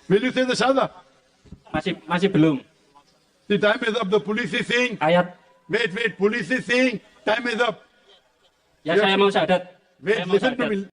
Will you say the Shahada? Masih belum. The time is up. The police is saying, Ayat. wait, police is saying, time is up. Ya, saya mau syahadat. Wait, Saya mau listen to syahadat. me.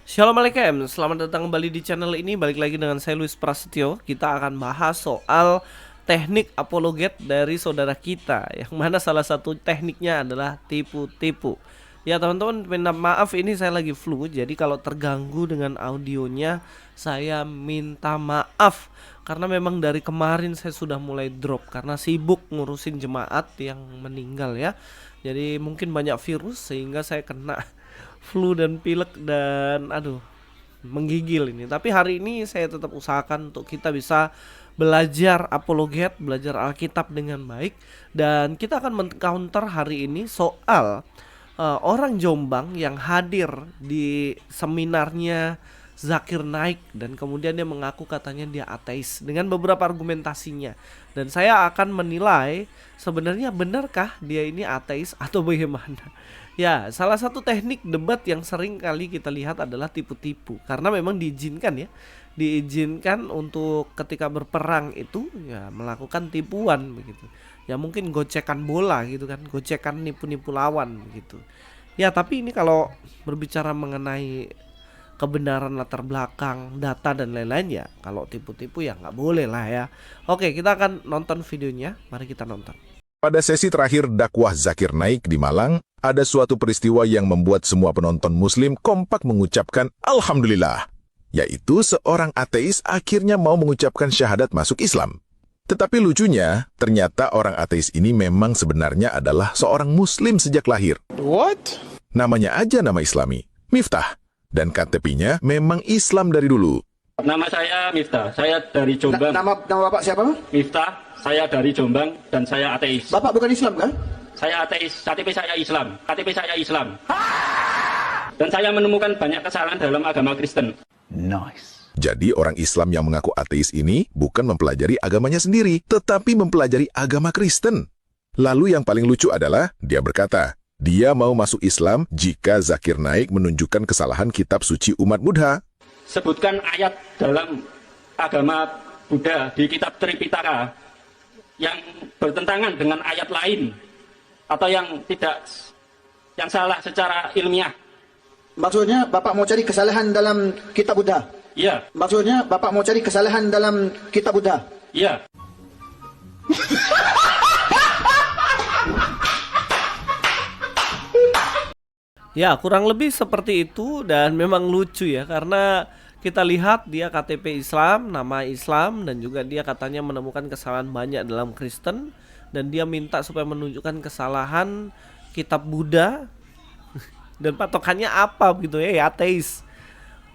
Assalamualaikum, selamat datang kembali di channel ini. Balik lagi dengan saya Luis Prasetyo. Kita akan bahas soal teknik apologet dari saudara kita, yang mana salah satu tekniknya adalah tipu-tipu. Ya teman-teman, minta maaf ini saya lagi flu, jadi kalau terganggu dengan audionya saya minta maaf. Karena memang dari kemarin saya sudah mulai drop karena sibuk ngurusin jemaat yang meninggal ya. Jadi mungkin banyak virus sehingga saya kena flu dan pilek dan menggigil ini. Tapi hari ini saya tetap usahakan untuk kita bisa belajar apologet, belajar Alkitab dengan baik. Dan kita akan men-counter hari ini soal orang Jombang yang hadir di seminarnya Zakir Naik dan kemudian dia mengaku katanya dia ateis dengan beberapa argumentasinya. Dan saya akan menilai sebenarnya benarkah dia ini ateis atau bagaimana. Ya, salah satu teknik debat yang sering kali kita lihat adalah tipu-tipu. Karena memang diizinkan untuk ketika berperang itu ya melakukan tipuan begitu. Ya mungkin gocekan bola gitu kan, gocekan nipu-nipu lawan begitu. Ya, tapi ini kalau berbicara mengenai kebenaran latar belakang, data dan lain-lain ya kalau tipu-tipu ya nggak boleh lah ya. Oke, kita akan nonton videonya. Mari kita nonton. Pada sesi terakhir dakwah Zakir Naik di Malang, ada suatu peristiwa yang membuat semua penonton muslim kompak mengucapkan Alhamdulillah, yaitu seorang ateis akhirnya mau mengucapkan syahadat masuk Islam. Tetapi lucunya, ternyata orang ateis ini memang sebenarnya adalah seorang muslim sejak lahir. What? Namanya aja nama Islami, Miftah, dan KTP-nya memang Islam dari dulu. Nama saya Miftah. Saya dari Jombang. Nama Bapak siapa? Miftah. Saya dari Jombang dan saya ateis. Bapak bukan Islam kan? Saya ateis. KTP saya Islam. KTP saya Islam. Dan saya menemukan banyak kesalahan dalam agama Kristen. Nice. Jadi orang Islam yang mengaku ateis ini bukan mempelajari agamanya sendiri, tetapi mempelajari agama Kristen. Lalu yang paling lucu adalah dia berkata, dia mau masuk Islam jika Zakir Naik menunjukkan kesalahan kitab suci umat Buddha. Sebutkan ayat dalam agama Buddha di kitab Tripitaka yang bertentangan dengan ayat lain atau yang salah secara ilmiah. Maksudnya Bapak mau cari kesalahan dalam kitab Buddha? Iya, Maksudnya Bapak mau cari kesalahan dalam kitab Buddha? iya. Ya, kurang lebih seperti itu dan memang lucu ya karena kita lihat dia KTP Islam, nama Islam dan juga dia katanya menemukan kesalahan banyak dalam Kristen dan dia minta supaya menunjukkan kesalahan kitab Buddha dan patokannya apa gitu ya ateis.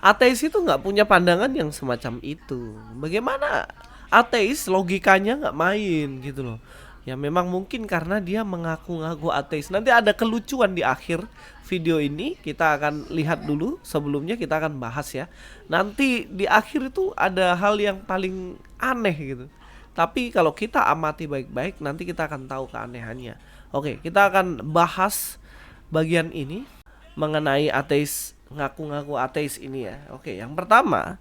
Ateis itu nggak punya pandangan yang semacam itu. Bagaimana ateis logikanya nggak main gitu loh. Ya memang mungkin karena dia mengaku-ngaku ateis. Nanti ada kelucuan di akhir video ini. Kita akan lihat dulu. Sebelumnya kita akan bahas ya. Nanti di akhir itu ada hal yang paling aneh gitu. Tapi kalau kita amati baik-baik nanti kita akan tahu keanehannya. Oke, kita akan bahas bagian ini mengenai ateis, ngaku-ngaku ateis ini ya. Oke, yang pertama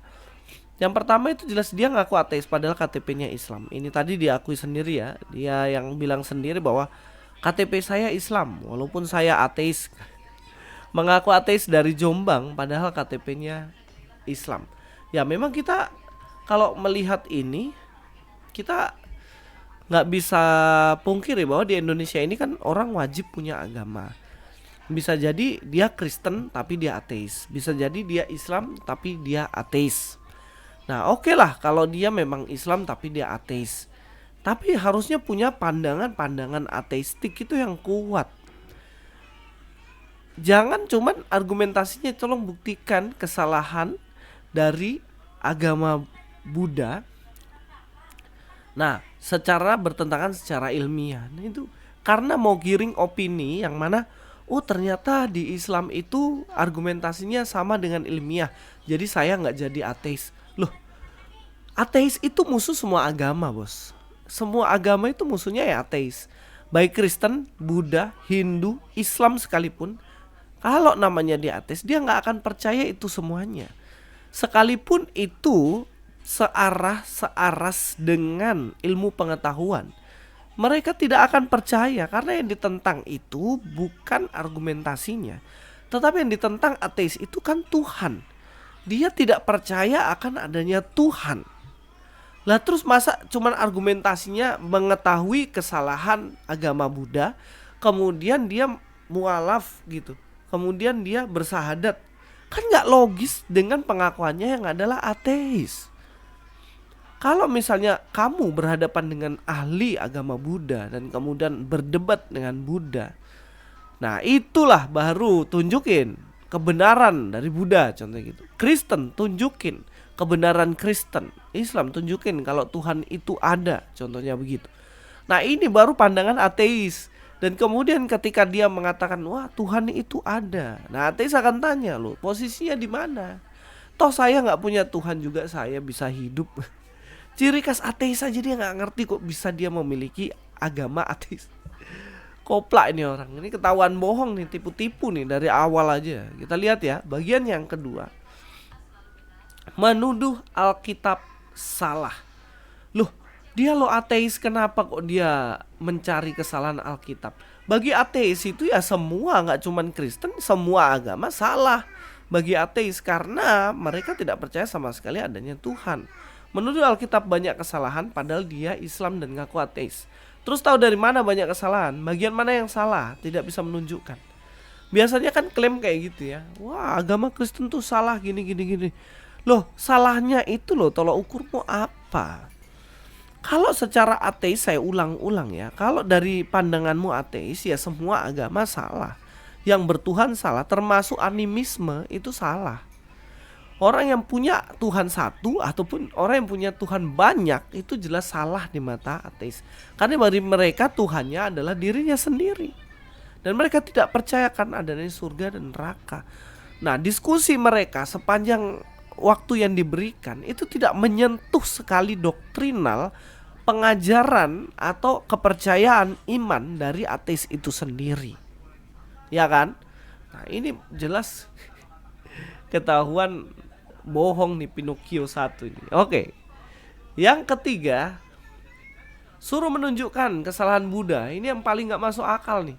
itu jelas dia ngaku ateis padahal KTP-nya Islam. Ini tadi diakui sendiri ya. Dia yang bilang sendiri bahwa KTP saya Islam walaupun saya ateis. Mengaku ateis dari Jombang padahal KTP-nya Islam. Ya memang kita kalau melihat ini kita nggak bisa pungkiri bahwa di Indonesia ini kan orang wajib punya agama. Bisa jadi dia Kristen tapi dia ateis. Bisa jadi dia Islam tapi dia ateis. Nah oke lah kalau dia memang Islam tapi dia ateis. Tapi harusnya punya pandangan-pandangan ateistik itu yang kuat. Jangan cuman argumentasinya tolong buktikan kesalahan dari agama Buddha. Nah secara bertentangan secara ilmiah. Nah itu karena mau giring opini yang mana ternyata di Islam itu argumentasinya sama dengan ilmiah. Jadi saya nggak jadi ateis. Loh, ateis itu musuh semua agama bos. Semua agama itu musuhnya ya ateis. Baik Kristen, Buddha, Hindu, Islam sekalipun. Kalau namanya dia ateis, dia nggak akan percaya itu semuanya. Sekalipun itu searas dengan ilmu pengetahuan, mereka tidak akan percaya karena yang ditentang itu bukan argumentasinya, tetapi yang ditentang ateis itu kan Tuhan. Dia tidak percaya akan adanya Tuhan. Lah terus masa cuman argumentasinya mengetahui kesalahan agama Buddha, kemudian dia mualaf gitu, kemudian dia bersahadat, kan nggak logis dengan pengakuannya yang adalah ateis. Kalau misalnya kamu berhadapan dengan ahli agama Buddha dan kemudian berdebat dengan Buddha, nah itulah baru tunjukin kebenaran dari Buddha, contohnya gitu. Kristen tunjukin kebenaran Kristen. Islam tunjukin kalau Tuhan itu ada, contohnya begitu. Nah ini baru pandangan ateis. Dan kemudian ketika dia mengatakan wah Tuhan itu ada, nah ateis akan tanya loh posisinya di mana? Toh saya nggak punya Tuhan juga saya bisa hidup. Ciri khas ateis aja dia nggak ngerti kok bisa dia memiliki agama ateis. Koplak ini orang, ini ketahuan bohong nih, tipu-tipu nih dari awal aja. Kita lihat ya bagian yang kedua, menuduh Alkitab salah. Loh, dia lo ateis, kenapa kok dia mencari kesalahan Alkitab? Bagi ateis itu ya semua, nggak cuman Kristen, semua agama salah bagi ateis karena mereka tidak percaya sama sekali adanya Tuhan. Menuduh Alkitab banyak kesalahan padahal dia Islam dan ngaku ateis. Terus tahu dari mana banyak kesalahan? Bagian mana yang salah? Tidak bisa menunjukkan. Biasanya kan klaim kayak gitu ya. Wah, agama Kristen tuh salah gini. Loh, salahnya itu loh, tolak ukurmu apa? Kalau secara ateis, saya ulang-ulang ya, kalau dari pandanganmu ateis ya semua agama salah. Yang bertuhan salah, termasuk animisme itu salah. Orang yang punya Tuhan satu ataupun orang yang punya Tuhan banyak itu jelas salah di mata ateis. Karena bagi mereka Tuhannya adalah dirinya sendiri. Dan mereka tidak percayakan adanya surga dan neraka. Nah, diskusi mereka sepanjang waktu yang diberikan itu tidak menyentuh sekali doktrinal pengajaran atau kepercayaan iman dari ateis itu sendiri, ya kan? Nah ini jelas ketahuan bohong nih Pinocchio satu ini. Oke, yang ketiga, suruh menunjukkan kesalahan Buddha. Ini yang paling nggak masuk akal nih.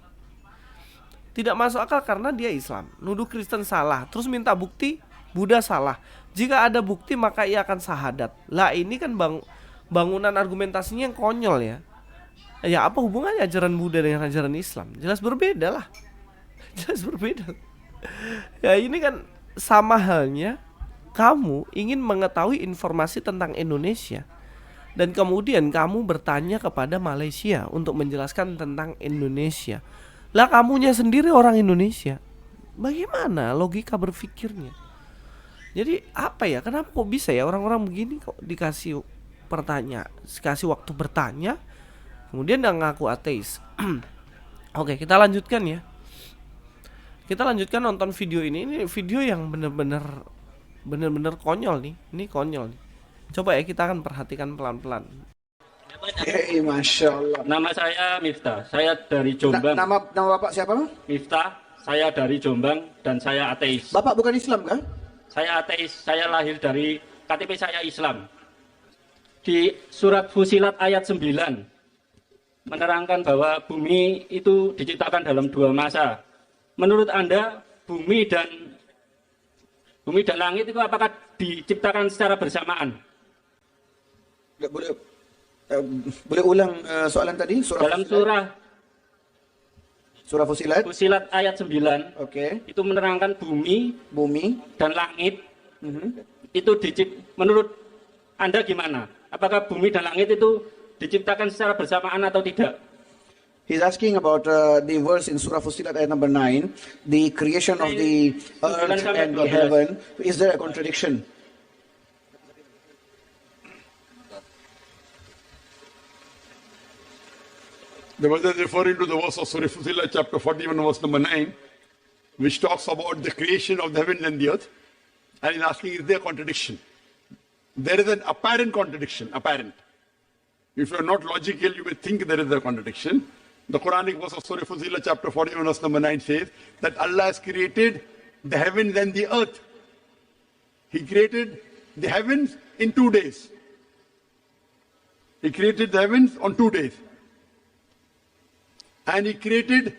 Tidak masuk akal karena dia Islam, nuduh Kristen salah, terus minta bukti Buddha salah. Jika ada bukti maka ia akan sahadat. Lah ini kan bangunan argumentasinya yang konyol ya. Ya apa hubungannya ajaran Buddha dengan ajaran Islam? Jelas berbeda lah. Jelas berbeda. Ya ini kan sama halnya kamu ingin mengetahui informasi tentang Indonesia dan kemudian kamu bertanya kepada Malaysia untuk menjelaskan tentang Indonesia. Lah kamunya sendiri orang Indonesia. Bagaimana logika berpikirnya? Jadi apa ya? Kenapa kok bisa ya orang-orang begini kok dikasih waktu bertanya, kemudian dia ngaku ateis. Oke, kita lanjutkan ya. Kita lanjutkan nonton video ini. Ini video yang bener-bener konyol nih. Ini konyol nih. Coba ya kita akan perhatikan pelan-pelan. Masya Allah. Nama saya Miftah, saya dari Jombang. Nama bapak siapa? Miftah, saya dari Jombang dan saya ateis. Bapak bukan Islam kan? Saya ateis, saya lahir dari KTP saya Islam. Di surat Fusilat ayat 9 menerangkan bahwa bumi itu diciptakan dalam 2 masa. Menurut Anda bumi dan langit itu apakah diciptakan secara bersamaan? Boleh ulang soalan tadi? Dalam surah Fusilat ayat 9. Oke. Itu menerangkan bumi dan langit itu menurut Anda gimana? Apakah bumi dan langit itu diciptakan secara bersamaan atau tidak? He's asking about the verse in Surah Fussilat ayat number 9, the creation of the earth and the heaven. Is there a contradiction? The verse is referring to the verse of Surah Fussilat chapter 41 verse number 9, which talks about the creation of the heaven and the earth, and he's asking, is there a contradiction? There is an apparent contradiction, apparent. If you are not logical, you may think there is a contradiction. The Quranic verse of Surah Fussilat chapter 41 verse number 9 says that Allah has created the heavens and the earth. He created the heavens in 2 days. He created the heavens on 2 days. And he created,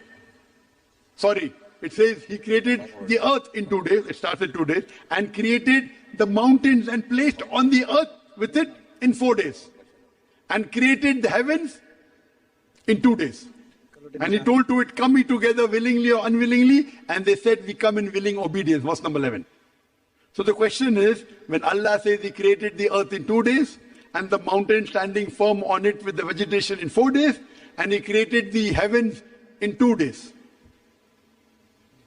it says he created the earth in 2 days. It starts in 2 days. And created the mountains and placed on the earth with it in 4 days. And created the heavens in 2 days. And he told to it, come ye together willingly or unwillingly. And they said, we come in willing obedience. Verse number 11. So the question is, when Allah says he created the earth in 2 days, and the mountain standing firm on it with the vegetation in 4 days, and he created the heavens in 2 days.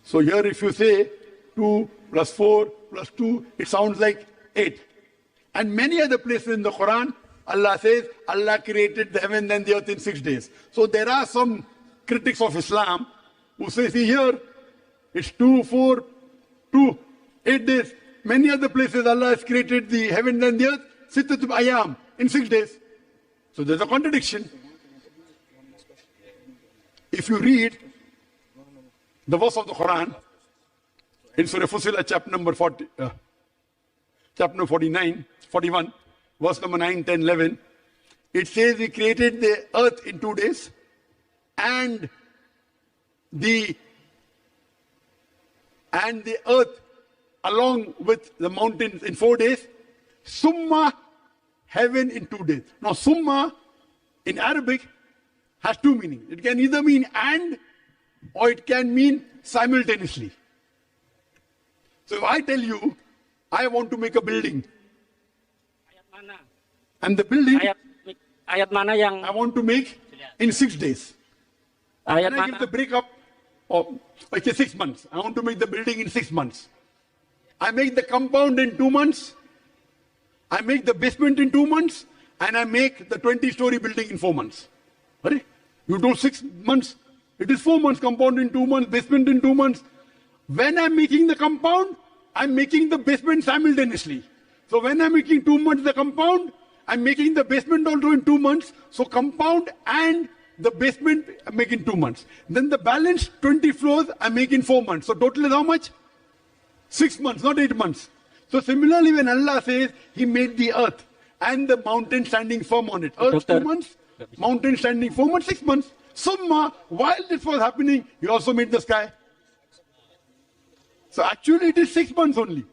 So here if you say 2 plus 4 plus 2, it sounds like 8. And many other places in the Quran, Allah says, Allah created the heaven and the earth in 6 days. So there are some critics of Islam who say, see here, it's 2, 4, 2, 8 days. Many other places Allah has created the heaven and the earth, Sittatul Ayam, in 6 days. So there's a contradiction. If you read the verse of the Quran in Surah Fussilat chapter number 49, 41, verse number 9, 10, 11, it says he created the earth in 2 days and the earth along with the mountains in 4 days, summa, heaven in 2 days. Now summa in Arabic has two meanings. It can either mean and or it can mean simultaneously. So if I tell you, I want to make a building, and the building Ayat mana yang I want to make in 6 days. ayat And I give mana? the breakup of, okay, 6 months. I want to make the building in 6 months. I make the compound in 2 months. I make the basement in 2 months. And I make the 20-story building in 4 months. Right? You do 6 months. It is 4 months, compound in 2 months, basement in 2 months. When I'm making the compound, I'm making the basement simultaneously. So when I'm making 2 months the compound, I'm making the basement also in 2 months. So compound and the basement I'm making 2 months. Then the balance 20 floors I'm making 4 months. So total is how much? 6 months, not 8 months. So similarly, when Allah says He made the earth and the mountain standing firm on it, earth 2 months, mountain standing 4 months, 6 months. Summa, while this was happening, He also made the sky. So actually it is 6 months only.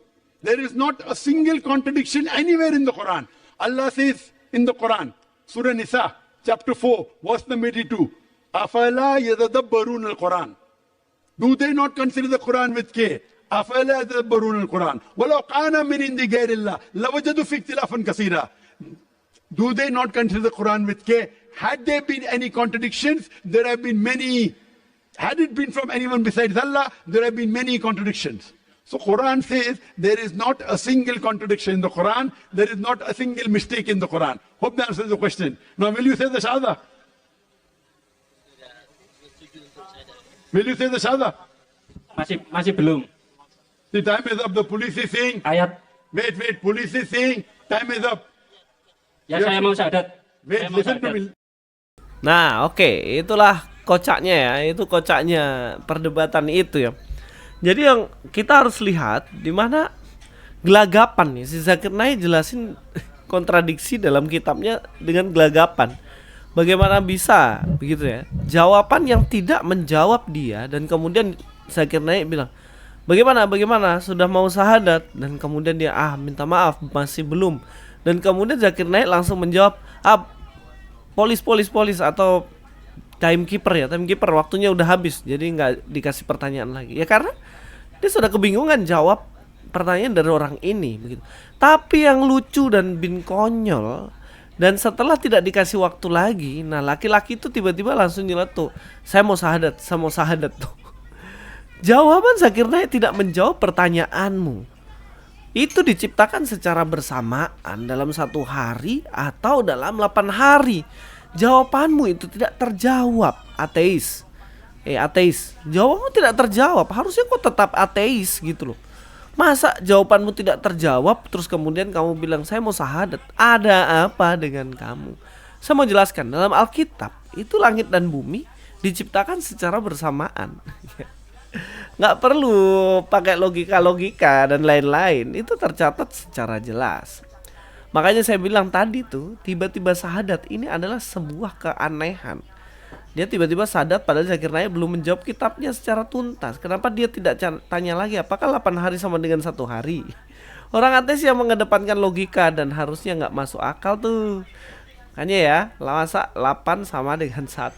There is not a single contradiction anywhere in the Quran. Allah says in the Quran, Surah Nisa, chapter 4, verse number 82, Afala yadadabbarun al-Quran. Do they not consider the Quran with care? أفلا يتدبرون القرآن ولو كان من عند غير الله لوجدوا فيه اختلافا كثيرا. Do they not consider the Quran with care? Had there been any contradictions, there have been many. Had it been from anyone besides Allah, there have been many contradictions. So Quran says there is not a single contradiction in the Quran. There is not a single mistake in the Quran. Hope that answers the question. Now will you say the Shahada? Will you say the Shahada? Masih belum. The time is up. The police is saying, Ayat. wait, police is saying, time is up. Ya saya mau syahadat. Wait, Saya mau listen to syahadat. me. Nah, oke, itulah kocaknya ya, itu kocaknya perdebatan itu ya. Jadi yang kita harus lihat di mana gelagapan nih, si Zakir Naik jelasin kontradiksi dalam kitabnya dengan gelagapan. Bagaimana bisa begitu ya? Jawaban yang tidak menjawab dia dan kemudian Zakir Naik bilang, Bagaimana sudah mau syahadat, dan kemudian dia minta maaf masih belum, dan kemudian Zakir Naik langsung menjawab polis atau timekeeper waktunya udah habis, jadi nggak dikasih pertanyaan lagi ya, karena dia sudah kebingungan jawab pertanyaan dari orang ini begitu. Tapi yang lucu dan bin konyol, dan setelah tidak dikasih waktu lagi, nah laki-laki itu tiba-tiba langsung nyeletuk, saya mau syahadat tuh. Jawaban Zakir Naik tidak menjawab pertanyaanmu. Itu diciptakan secara bersamaan dalam 1 hari atau dalam 8 hari. Jawabanmu itu tidak terjawab, ateis. Ateis, jawabanmu tidak terjawab. Harusnya kau tetap ateis gitu loh. Masa jawabanmu tidak terjawab terus kemudian kamu bilang saya mau syahadat? Ada apa dengan kamu? Saya mau jelaskan, dalam Alkitab itu langit dan bumi diciptakan secara bersamaan. Nggak perlu pakai logika-logika dan lain-lain, itu tercatat secara jelas. Makanya saya bilang tadi tuh, tiba-tiba syahadat ini adalah sebuah keanehan. Dia tiba-tiba sadar padahal Zakir Naik belum menjawab kitabnya secara tuntas. Kenapa dia tidak tanya lagi apakah 8 hari sama dengan 1 hari? Orang ateis yang mengedepankan logika dan harusnya nggak masuk akal tuh. Makanya ya, masa 8 sama dengan 1.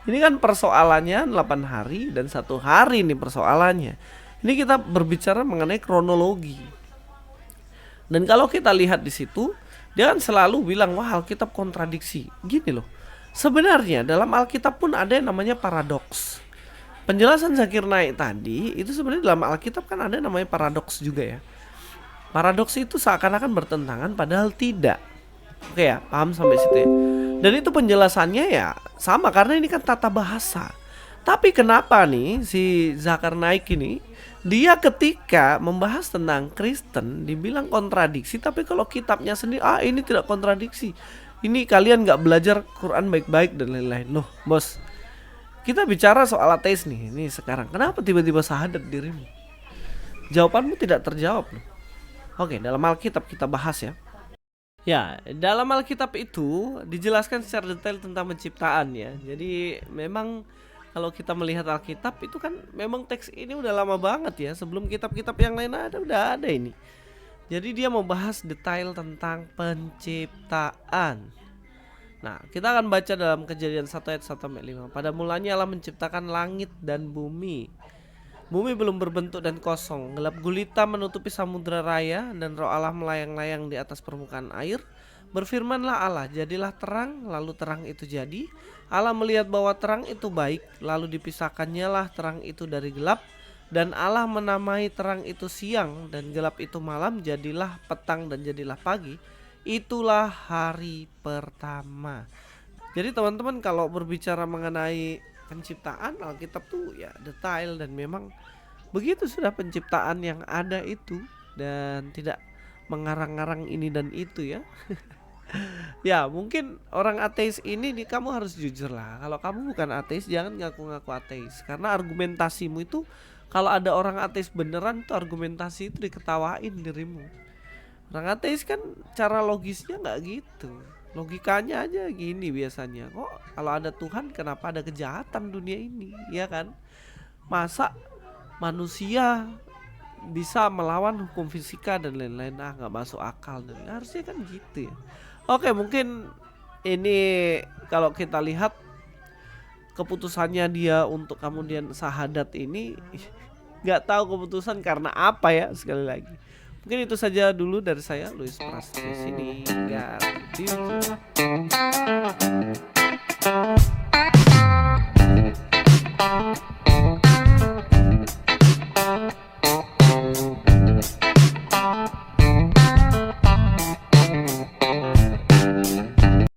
Ini kan persoalannya 8 hari dan 1 hari nih persoalannya. Ini kita berbicara mengenai kronologi. Dan kalau kita lihat di situ, dia kan selalu bilang wah Alkitab kontradiksi. Gini loh. Sebenarnya dalam Alkitab pun ada yang namanya paradoks. Penjelasan Zakir Naik tadi itu sebenarnya dalam Alkitab kan ada namanya paradoks juga ya. Paradoks itu seakan-akan bertentangan padahal tidak. Oke ya, paham sampai situ ya. Dan itu penjelasannya ya sama karena ini kan tata bahasa. Tapi kenapa nih si Zakir Naik ini dia ketika membahas tentang Kristen dibilang kontradiksi, tapi kalau kitabnya sendiri ini tidak kontradiksi. Ini kalian nggak belajar Quran baik-baik dan lain-lain. Loh bos, kita bicara soal ateis nih. Ini sekarang kenapa tiba-tiba syahadat dirimu? Jawabanmu tidak terjawab loh. Oke, dalam Alkitab kita bahas ya. Ya, dalam Alkitab itu dijelaskan secara detail tentang penciptaan ya. Jadi memang kalau kita melihat Alkitab itu kan memang teks ini udah lama banget ya. Sebelum kitab-kitab yang lain udah ada ini. Jadi dia membahas detail tentang penciptaan. Nah, kita akan baca dalam Kejadian 1 ayat 1-5. Pada mulanya Allah menciptakan langit dan bumi. Bumi belum berbentuk dan kosong. Gelap gulita menutupi samudra raya dan roh Allah melayang-layang di atas permukaan air. Berfirmanlah Allah, jadilah terang, lalu terang itu jadi. Allah melihat bahwa terang itu baik, lalu dipisahkannya lah terang itu dari gelap. Dan Allah menamai terang itu siang dan gelap itu malam, jadilah petang dan jadilah pagi. Itulah hari pertama. Jadi teman-teman kalau berbicara mengenai penciptaan, Alkitab tuh ya detail dan memang begitu sudah penciptaan yang ada itu dan tidak mengarang-arang ini dan itu ya. Ya mungkin orang ateis ini nih kamu harus jujur lah. Kalau kamu bukan ateis jangan ngaku-ngaku ateis, karena argumentasimu itu kalau ada orang ateis beneran tuh argumentasi itu diketawain dirimu. Orang ateis kan cara logisnya nggak gitu. Logikanya aja gini biasanya. Kok kalau ada Tuhan kenapa ada kejahatan dunia ini? Ya kan? Masa manusia bisa melawan hukum fisika dan lain-lain? Nggak masuk akal. Dan harusnya kan gitu ya. Oke, mungkin ini kalau kita lihat keputusannya dia untuk kemudian syahadat ini nggak tahu keputusan karena apa ya, sekali lagi. Mungkin itu saja dulu dari saya, Luis Pras di sini.